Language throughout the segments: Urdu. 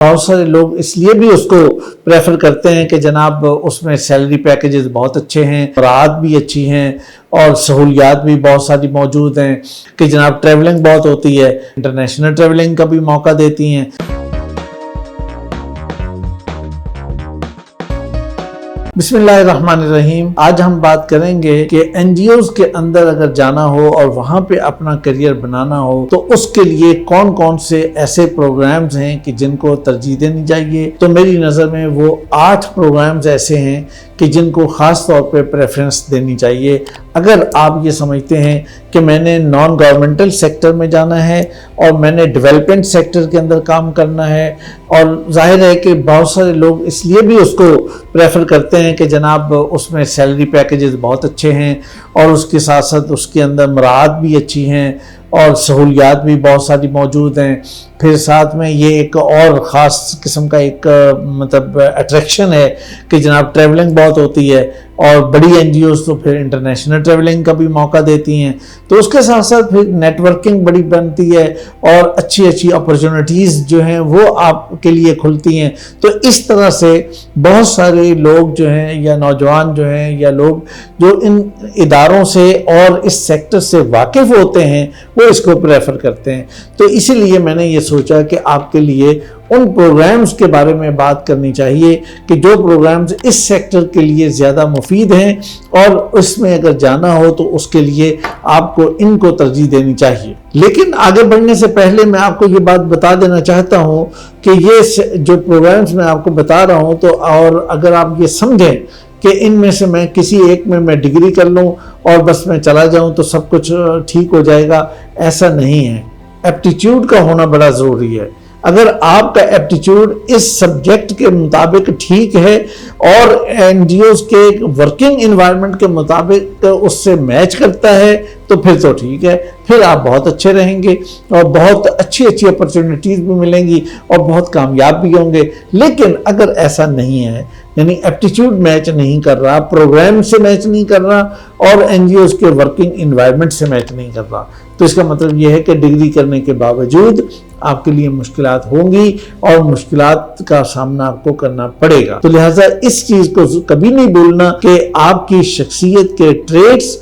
بہت سارے لوگ اس لیے بھی اس کو پریفر کرتے ہیں کہ جناب اس میں سیلری پیکیجز بہت اچھے ہیں، راحت بھی اچھی ہیں اور سہولیات بھی بہت ساری موجود ہیں، کہ جناب ٹریولنگ بہت ہوتی ہے، انٹرنیشنل ٹریولنگ کا بھی موقع دیتی ہیں۔ بسم اللہ الرحمن الرحیم۔ آج ہم بات کریں گے کہ این جی اوز کے اندر اگر جانا ہو اور وہاں پہ اپنا کریئر بنانا ہو تو اس کے لیے کون کون سے ایسے پروگرامز ہیں کہ جن کو ترجیح دینی چاہیے۔ تو میری نظر میں وہ 8 پروگرامز ایسے ہیں کہ جن کو خاص طور پہ پریفرنس دینی چاہیے۔ اگر آپ یہ سمجھتے ہیں کہ میں نے نان گورنمنٹل سیکٹر میں جانا ہے اور میں نے ڈیولپمنٹ سیکٹر کے اندر کام کرنا ہے، اور ظاہر ہے کہ بہت سارے لوگ اس لیے بھی اس کو پریفر کرتے ہیں کہ جناب اس میں سیلری پیکیجز بہت اچھے ہیں اور اس کے ساتھ ساتھ اس کے اندر مراعات بھی اچھی ہیں اور سہولیات بھی بہت ساری موجود ہیں، پھر ساتھ میں یہ ایک اور خاص قسم کا ایک اٹریکشن ہے کہ جناب ٹریولنگ بہت ہوتی ہے، اور بڑی این جی اوز تو پھر انٹرنیشنل ٹریولنگ کا بھی موقع دیتی ہیں، تو اس کے ساتھ ساتھ پھر نیٹ ورکنگ بڑی بنتی ہے اور اچھی اپرچونٹیز جو ہیں وہ آپ کے لیے کھلتی ہیں۔ تو اس طرح سے بہت سارے لوگ جو ہیں یا نوجوان جو ہیں یا لوگ جو ان اداروں سے اور اس سیکٹر سے واقف ہوتے ہیں وہ اس کو پریفر کرتے ہیں۔ تو اسی لیے میں نے یہ سوچا کہ آپ کے لیے ان پروگرامز کے بارے میں بات کرنی چاہیے کہ جو پروگرامز اس سیکٹر کے لیے زیادہ مفید ہیں اور اس میں اگر جانا ہو تو اس کے لیے آپ کو ان کو ترجیح دینی چاہیے۔ لیکن آگے بڑھنے سے پہلے میں آپ کو یہ بات بتا دینا چاہتا ہوں کہ یہ جو پروگرامز میں آپ کو بتا رہا ہوں تو اور اگر آپ یہ سمجھیں کہ ان میں سے میں کسی ایک میں ڈگری کر لوں اور بس میں چلا جاؤں تو سب کچھ ٹھیک ہو جائے گا، ایسا نہیں ہے۔ ایپٹیچیوڈ کا ہونا بڑا ضروری ہے۔ اگر آپ کا ایپٹیچیوڈ اس سبجیکٹ کے مطابق ٹھیک ہے اور این جی اوز کے ورکنگ انوائرمنٹ کے مطابق اس سے میچ کرتا ہے تو پھر تو ٹھیک ہے، پھر آپ بہت اچھے رہیں گے اور بہت اچھی اپرچونٹیز بھی ملیں گی اور بہت کامیاب بھی ہوں گے۔ لیکن اگر ایسا نہیں ہے، یعنی ایپٹیچیوڈ میچ نہیں کر رہا، پروگرام سے میچ نہیں کر رہا اور این جی اوز کے ورکنگ انوائرمنٹ سے میچ نہیں کر رہا، تو اس کا مطلب یہ ہے کہ ڈگری کرنے کے باوجود آپ کے لیے مشکلات ہوں گی اور مشکلات کا سامنا آپ کو کرنا پڑے گا۔ تو لہٰذا اس چیز کو کبھی نہیں بھولنا کہ آپ کی شخصیت کے ٹریٹس،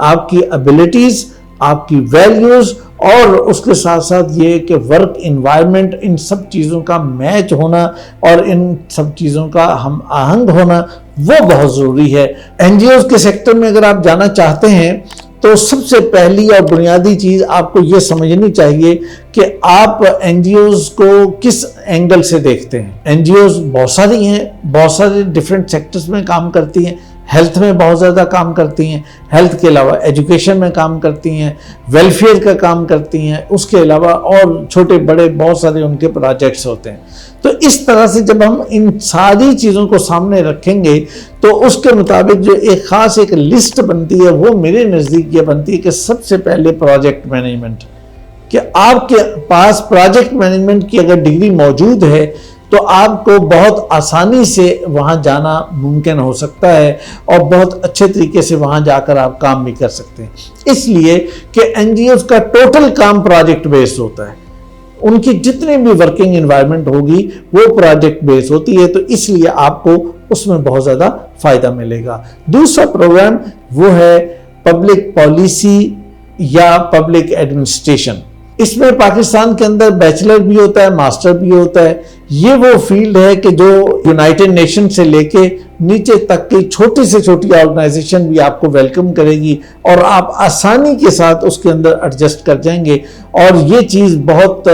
آپ کی ابیلٹیز، آپ کی ویلیوز اور اس کے ساتھ ساتھ یہ کہ ورک انوائرمنٹ، ان سب چیزوں کا میچ ہونا اور ان سب چیزوں کا ہم آہنگ ہونا وہ بہت ضروری ہے۔ این جی اوز کے سیکٹر میں اگر آپ جانا چاہتے ہیں تو سب سے پہلی اور بنیادی چیز آپ کو یہ سمجھنی چاہیے کہ آپ این جی اوز کو کس اینگل سے دیکھتے ہیں۔ این جی اوز بہت ساری ہیں، بہت سارے ڈیفرنٹ سیکٹرز میں کام کرتی ہیں، ہیلتھ میں بہت زیادہ کام کرتی ہیں، ہیلتھ کے علاوہ ایجوکیشن میں کام کرتی ہیں، ویلفیئر کا کام کرتی ہیں، اس کے علاوہ اور چھوٹے بڑے بہت سارے ان کے پروجیکٹس ہوتے ہیں۔ تو اس طرح سے جب ہم ان ساری چیزوں کو سامنے رکھیں گے تو اس کے مطابق جو ایک خاص ایک لسٹ بنتی ہے وہ میرے نزدیک یہ بنتی ہے کہ سب سے پہلے پروجیکٹ مینجمنٹ، کہ آپ کے پاس پروجیکٹ مینجمنٹ کی اگر ڈگری موجود ہے تو آپ کو بہت آسانی سے وہاں جانا ممکن ہو سکتا ہے اور بہت اچھے طریقے سے وہاں جا کر آپ کام بھی کر سکتے ہیں، اس لیے کہ این جی اوز کا ٹوٹل کام پروجیکٹ بیسڈ ہوتا ہے۔ ان کی جتنی بھی ورکنگ انوائرمنٹ ہوگی وہ پروجیکٹ بیس ہوتی ہے، تو اس لیے آپ کو اس میں بہت زیادہ فائدہ ملے گا۔ دوسرا پروگرام وہ ہے پبلک پالیسی یا پبلک ایڈمنسٹریشن۔ اس میں پاکستان کے اندر بیچلر بھی ہوتا ہے، ماسٹر بھی ہوتا ہے۔ یہ وہ فیلڈ ہے کہ جو یونائٹڈ نیشن سے لے کے نیچے تک کی چھوٹی سے چھوٹی آرگنائزیشن بھی آپ کو ویلکم کرے گی اور آپ آسانی کے ساتھ اس کے اندر ایڈجسٹ کر جائیں گے، اور یہ چیز بہت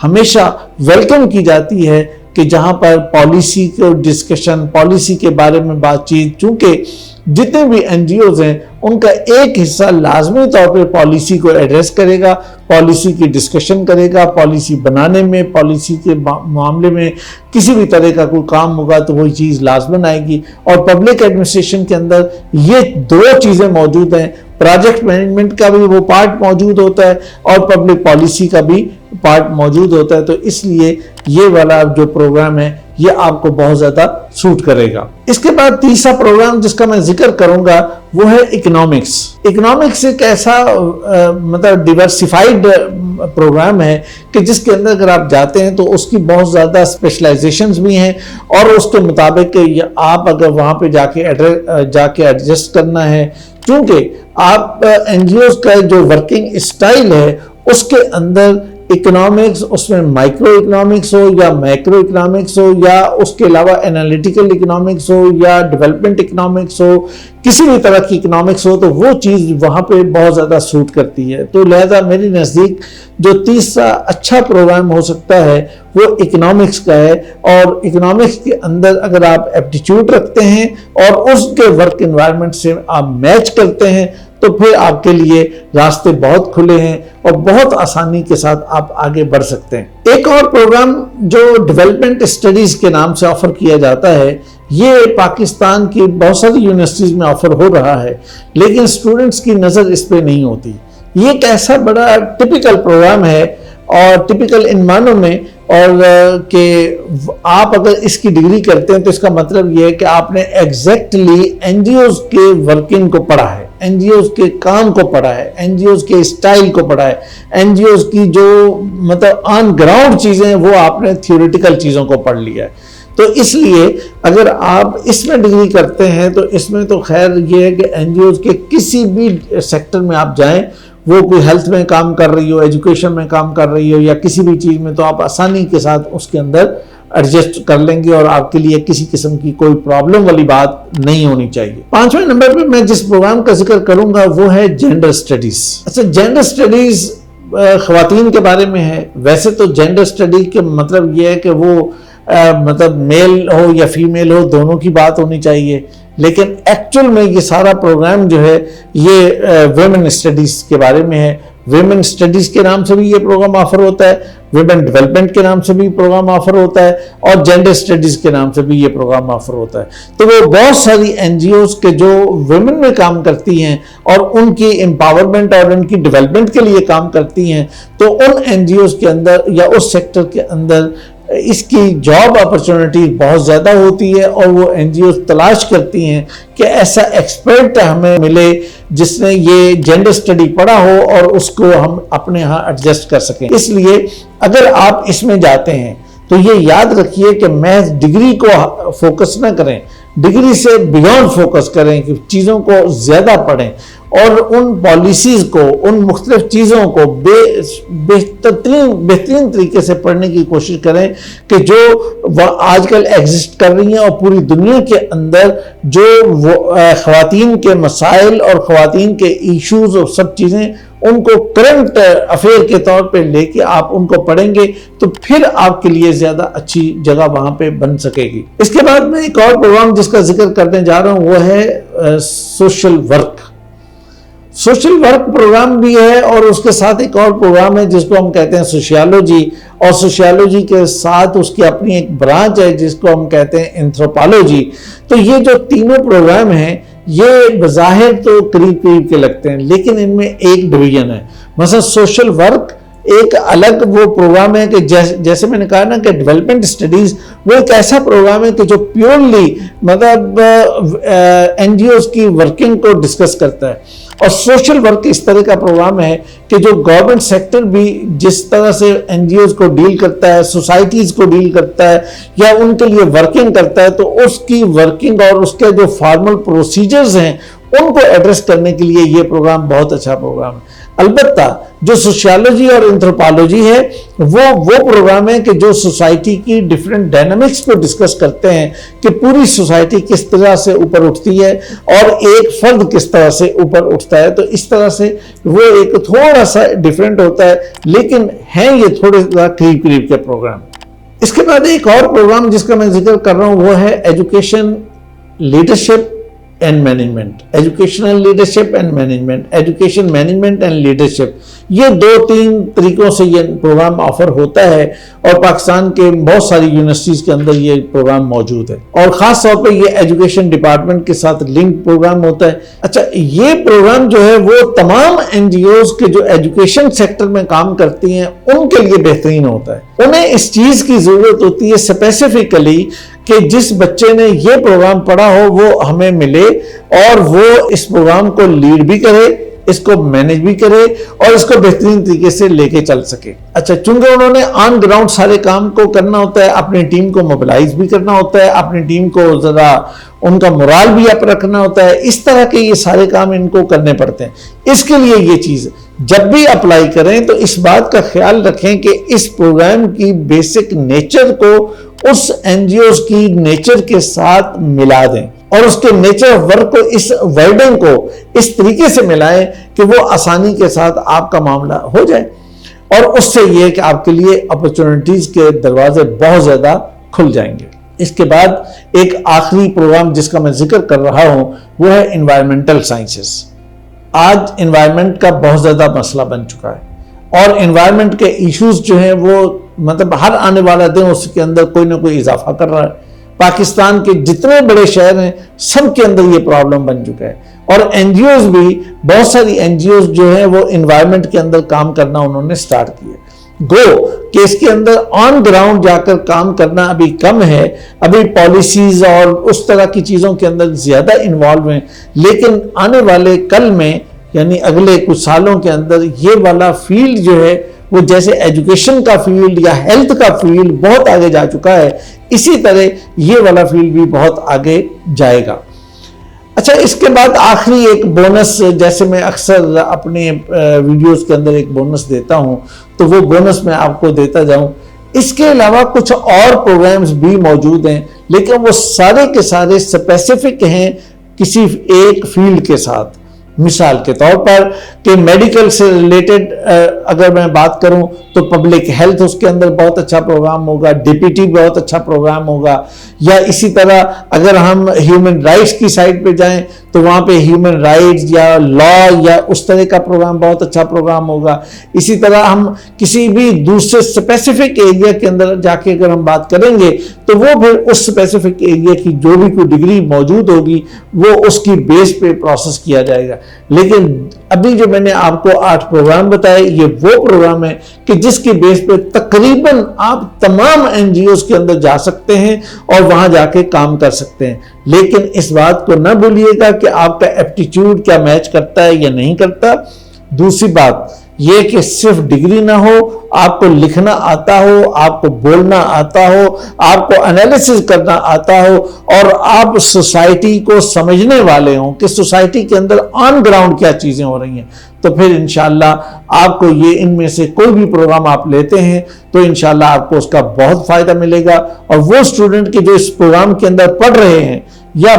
ہمیشہ ویلکم کی جاتی ہے کہ جہاں پر پالیسی کو ڈسکشن، پالیسی کے بارے میں بات چیت، چونکہ جتنے بھی این جی اوز ہیں ان کا ایک حصہ لازمی طور پہ پالیسی کو ایڈریس کرے گا، پالیسی کی ڈسکشن کرے گا، پالیسی بنانے میں، پالیسی کے معاملے میں کسی بھی طرح کا کوئی کام ہوگا تو وہی چیز لازماً آئے گی۔ اور پبلک ایڈمنسٹریشن کے اندر یہ 2 چیزیں موجود ہیں، پروجیکٹ مینجمنٹ کا بھی وہ پارٹ موجود ہوتا ہے اور پبلک پالیسی کا بھی پارٹ موجود ہوتا ہے. تو اس لیے یہ والا جو پروگرام ہے یہ آپ کو بہت زیادہ سوٹ کرے گا. اس کے بعد تیسرا پروگرام جس کا میں ذکر کروں گا وہ ہے اکنامکس. اکنامکس ایک ایسا مطلب ڈیورسیفائیڈ پروگرام ہے کہ جس کے اندر اگر آپ جاتے ہیں تو اس کی بہت زیادہ اسپیشلائزیشنز بھی ہیں اور اس کے مطابق آپ اگر وہاں پہ جا کے ایڈجسٹ کرنا ہے، چونکہ آپ این جی اوز کا جو ورکنگ اسٹائل ہے اس کے اندر اکنامکس، اس میں مائکرو اکنامکس ہو یا میکرو اکنامکس ہو یا اس کے علاوہ انالیٹیکل اکنامکس ہو یا ڈیولپمنٹ اکنامکس ہو، کسی بھی طرح کی اکنامکس ہو، تو وہ چیز وہاں پہ بہت زیادہ سوٹ کرتی ہے. تو لہذا میری نزدیک جو تیسرا اچھا پروگرام ہو سکتا ہے وہ اکنامکس کا ہے. اور اکنامکس کے اندر اگر آپ ایپٹیچیوڈ رکھتے ہیں اور اس کے ورک انوائرمنٹ سے آپ میچ کرتے ہیں تو پھر آپ کے لیے راستے بہت کھلے ہیں اور بہت آسانی کے ساتھ آپ آگے بڑھ سکتے ہیں. ایک اور پروگرام جو ڈیولپمنٹ اسٹڈیز کے نام سے آفر کیا جاتا ہے، یہ پاکستان کی بہت ساری یونیورسٹیز میں آفر ہو رہا ہے لیکن اسٹوڈنٹس کی نظر اس پہ نہیں ہوتی. یہ ایک ایسا بڑا ٹپیکل پروگرام ہے اور ٹپیکل ان معنوں میں، اور کہ آپ اگر اس کی ڈگری کرتے ہیں تو اس کا مطلب یہ ہے کہ آپ نے ایگزیکٹلی این جی اوز کے ورکنگ کو پڑھا ہے، این جی اوز کے کام کو پڑھا ہے، این جی اوز کے اسٹائل کو پڑھا ہے، این جی اوز کی جو مطلب آن گراؤنڈ چیزیں ہیں وہ آپ نے تھیوریٹیکل چیزوں کو پڑھ لیا ہے. تو اس لیے اگر آپ اس میں ڈگری کرتے ہیں تو اس میں تو خیر یہ ہے کہ این جی اوز کے کسی بھی سیکٹر میں آپ جائیں، وہ کوئی ہیلتھ میں کام کر رہی ہو، ایجوکیشن میں کام کر رہی ہو یا کسی بھی چیز میں، تو آپ آسانی کے ساتھ اس کے اندر ایڈجسٹ کر لیں گے اور آپ کے لیے کسی قسم کی کوئی پرابلم والی بات نہیں ہونی چاہیے. 5ویں نمبر پہ میں جس پروگرام کا ذکر کروں گا وہ ہے جینڈر اسٹڈیز. اچھا، جینڈر اسٹڈیز خواتین کے بارے میں ہے. ویسے تو جینڈر اسٹڈی کے مطلب یہ ہے کہ وہ مطلب میل ہو یا فیمیل ہو دونوں کی بات ہونی چاہیے، لیکن ایکچول میں یہ سارا پروگرام جو ہے یہ ویمن اسٹڈیز کے بارے میں ہے. ویمن اسٹڈیز کے نام سے بھی یہ پروگرام آفر ہوتا ہے، ویمن ڈیولپمنٹ کے نام سے بھی پروگرام آفر ہوتا ہے اور جینڈر اسٹڈیز کے نام سے بھی یہ پروگرام آفر ہوتا ہے. تو وہ بہت ساری این جی اوز کے جو ویمن میں کام کرتی ہیں اور ان کی امپاورمنٹ اور ان کی ڈیولپمنٹ کے لیے کام کرتی ہیں، تو ان این جی اوز کے اندر یا اس سیکٹر کے اندر اس کی جاب اپرچونٹی بہت زیادہ ہوتی ہے اور وہ این جی اوز تلاش کرتی ہیں کہ ایسا ایکسپرٹ ہمیں ملے جس نے یہ جینڈر اسٹڈی پڑھا ہو اور اس کو ہم اپنے ہاں ایڈجسٹ کر سکیں. اس لیے اگر آپ اس میں جاتے ہیں تو یہ یاد رکھیے کہ محض ڈگری کو فوکس نہ کریں، ڈگری سے بیونڈ فوکس کریں کہ چیزوں کو زیادہ پڑھیں اور ان پالیسیز کو، ان مختلف چیزوں کو بہترین طریقے سے پڑھنے کی کوشش کریں کہ جو آج کل ایگزسٹ کر رہی ہیں اور پوری دنیا کے اندر جو خواتین کے مسائل اور خواتین کے ایشوز اور سب چیزیں ان کو کرنٹ افیئر کے طور پہ لے کے آپ ان کو پڑھیں گے تو پھر آپ کے لیے زیادہ اچھی جگہ وہاں پہ بن سکے گی. اس کے بعد میں ایک اور پروگرام جس کا ذکر کرنے جا رہا ہوں وہ ہے social work. Social work programme بھی ہے اور اس کے ساتھ ایک اور پروگرام ہے جس کو ہم کہتے ہیں سوشیالوجی، اور سوشیالوجی کے ساتھ اس کی اپنی ایک برانچ ہے جس کو ہم کہتے ہیں اینتھروپالوجی. تو یہ جو تینوں پروگرام ہیں یہ بظاہر تو قریب کے لگتے ہیں لیکن ان میں ایک ڈویژن ہے. مثلا سوشل ورک ایک الگ وہ پروگرام ہے کہ جیسے میں نے کہا نا کہ ڈیولپمنٹ اسٹڈیز وہ ایک ایسا پروگرام ہے کہ جو پیورلی مطلب این جی اوز کی ورکنگ کو ڈسکس کرتا ہے. اور سوشل ورک اس طرح کا پروگرام ہے کہ جو گورنمنٹ سیکٹر بھی جس طرح سے این جی اوز کو ڈیل کرتا ہے، سوسائٹیز کو ڈیل کرتا ہے یا ان کے لیے ورکنگ کرتا ہے، تو اس کی ورکنگ اور اس کے جو فارمل پروسیجرز ہیں ان کو ایڈریس کرنے کے لیے یہ پروگرام بہت اچھا پروگرام ہے. البتہ جو سوشیالوجی اور اینتھروپالوجی ہے وہ پروگرام ہے کہ جو سوسائٹی کی ڈیفرنٹ ڈائنامکس کو ڈسکس کرتے ہیں کہ پوری سوسائٹی کس طرح سے اوپر اٹھتی ہے اور ایک فرد کس طرح سے اوپر اٹھتا ہے. تو اس طرح سے وہ ایک تھوڑا سا ڈیفرنٹ ہوتا ہے لیکن ہیں یہ تھوڑے قریب کے پروگرام. اس کے بعد ایک اور پروگرام جس کا میں ذکر کر رہا ہوں وہ ہے education, leadership and management, educational leadership and management, education management and leadership, یہ 2-3 طریقوں سے یہ پروگرام آفر ہوتا ہے اور پاکستان کے بہت ساری یونیورسٹیز کے اندر یہ پروگرام موجود ہے اور خاص طور پہ یہ ایجوکیشن ڈپارٹمنٹ کے ساتھ لنک پروگرام ہوتا ہے۔ اچھا، یہ پروگرام جو ہے وہ تمام این جی اوز کے جو ایجوکیشن سیکٹر میں کام کرتی ہیں ان کے لیے بہترین ہوتا ہے۔ انہیں اس چیز کی ضرورت ہوتی ہے اسپیسیفکلی کہ جس بچے نے یہ پروگرام پڑھا ہو وہ ہمیں ملے اور وہ اس پروگرام کو لیڈ بھی کرے، اس کو مینج بھی کرے اور اس کو بہترین طریقے سے لے کے چل سکے۔ اچھا، چونکہ انہوں نے آن گراؤنڈ سارے کام کو کرنا ہوتا ہے، اپنی ٹیم کو موبلائز بھی کرنا ہوتا ہے، اپنی ٹیم کو ذرا ان کا مورال بھی اپ رکھنا ہوتا ہے، اس طرح کے یہ سارے کام ان کو کرنے پڑتے ہیں۔ اس کے لیے یہ چیز جب بھی اپلائی کریں تو اس بات کا خیال رکھیں کہ اس پروگرام کی بیسک نیچر کو اس این جی اوز کی نیچر کے ساتھ ملا دیں اور اس کے نیچر آف ورک کو، اس ورڈنگ کو اس طریقے سے ملائیں کہ وہ آسانی کے ساتھ آپ کا معاملہ ہو جائے اور اس سے یہ کہ آپ کے لیے اپرچونٹیز کے دروازے بہت زیادہ کھل جائیں گے۔ اس کے بعد ایک آخری پروگرام جس کا میں ذکر کر رہا ہوں وہ ہے انوائرمنٹل سائنسز۔ آج انوائرمنٹ کا بہت زیادہ مسئلہ بن چکا ہے اور انوائرمنٹ کے ایشوز جو ہیں وہ مطلب ہر آنے والا دن اس کے اندر کوئی نہ کوئی اضافہ کر رہا ہے۔ پاکستان کے جتنے بڑے شہر ہیں سب کے اندر یہ پرابلم بن چکا ہے اور این جی اوز بھی، بہت ساری این جی اوز جو ہیں وہ انوائرمنٹ کے اندر کام کرنا انہوں نے سٹارٹ کیا۔ گو کہ اس کے اندر آن گراؤنڈ جا کر کام کرنا ابھی کم ہے، ابھی پالیسیز اور اس طرح کی چیزوں کے اندر زیادہ انوالو ہیں، لیکن آنے والے کل میں یعنی اگلے کچھ سالوں کے اندر یہ والا فیلڈ جو ہے وہ جیسے ایجوکیشن کا فیلڈ یا ہیلتھ کا فیلڈ بہت آگے جا چکا ہے، اسی طرح یہ والا فیلڈ بھی بہت آگے جائے گا۔ اچھا، اس کے بعد آخری ایک بونس، جیسے میں اکثر اپنے ویڈیوز کے اندر ایک بونس دیتا ہوں تو وہ بونس میں آپ کو دیتا جاؤں۔ اس کے علاوہ کچھ اور پروگرامز بھی موجود ہیں لیکن وہ سارے کے سارے اسپیسیفک ہیں کسی ایک فیلڈ کے ساتھ۔ مثال کے طور پر کہ میڈیکل سے ریلیٹڈ اگر میں بات کروں تو پبلک ہیلتھ اس کے اندر بہت اچھا پروگرام ہوگا، ڈی پی ٹی بہت اچھا پروگرام ہوگا، یا اسی طرح اگر ہم ہیومن رائٹس کی سائٹ پہ جائیں تو وہاں پہ ہیومن رائٹس یا لا یا اس طرح کا پروگرام بہت اچھا پروگرام ہوگا۔ اسی طرح ہم کسی بھی دوسرے اسپیسیفک ایریا کے اندر جا کے اگر ہم بات کریں گے تو وہ پھر اس اسپیسیفک ایریا کی جو بھی کوئی ڈگری موجود ہوگی وہ اس کی بیس پہ پروسیس کیا جائے گا۔ لیکن ابھی جو میں نے آپ کو 8 پروگرام بتائے یہ وہ پروگرام ہے کہ جس کی بیس پہ تقریباً آپ تمام این جی اوز کے اندر جا سکتے ہیں اور وہاں جا کے کام کر سکتے ہیں۔ لیکن اس بات کو نہ بھولیے گا کہ آپ کا ایپٹیچیوڈ کیا میچ کرتا ہے یا نہیں کرتا۔ دوسری بات یہ کہ صرف ڈگری نہ ہو، آپ کو لکھنا آتا ہو، آپ کو بولنا آتا ہو، آپ کو انالیسس کرنا آتا ہو اور آپ سوسائٹی کو سمجھنے والے ہوں کہ سوسائٹی کے اندر آن گراؤنڈ کیا چیزیں ہو رہی ہیں، تو پھر انشاءاللہ آپ کو یہ ان میں سے کوئی بھی پروگرام آپ لیتے ہیں تو انشاءاللہ آپ کو اس کا بہت فائدہ ملے گا۔ اور وہ اسٹوڈنٹ کے جو اس پروگرام کے اندر پڑھ رہے ہیں یا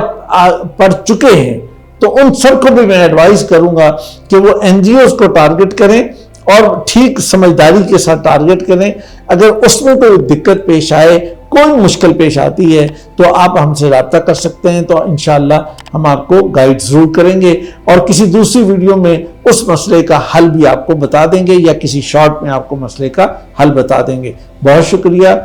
پڑھ چکے ہیں تو ان سب کو بھی میں ایڈوائز کروں گا کہ وہ این جی اوز کو ٹارگٹ کریں اور ٹھیک سمجھداری کے ساتھ ٹارگٹ کریں۔ اگر اس میں کوئی دقت پیش آئے، کوئی مشکل پیش آتی ہے تو آپ ہم سے رابطہ کر سکتے ہیں، تو انشاءاللہ ہم آپ کو گائیڈ ضرور کریں گے اور کسی دوسری ویڈیو میں اس مسئلے کا حل بھی آپ کو بتا دیں گے یا کسی شارٹ میں آپ کو مسئلے کا حل بتا دیں گے۔ بہت شکریہ۔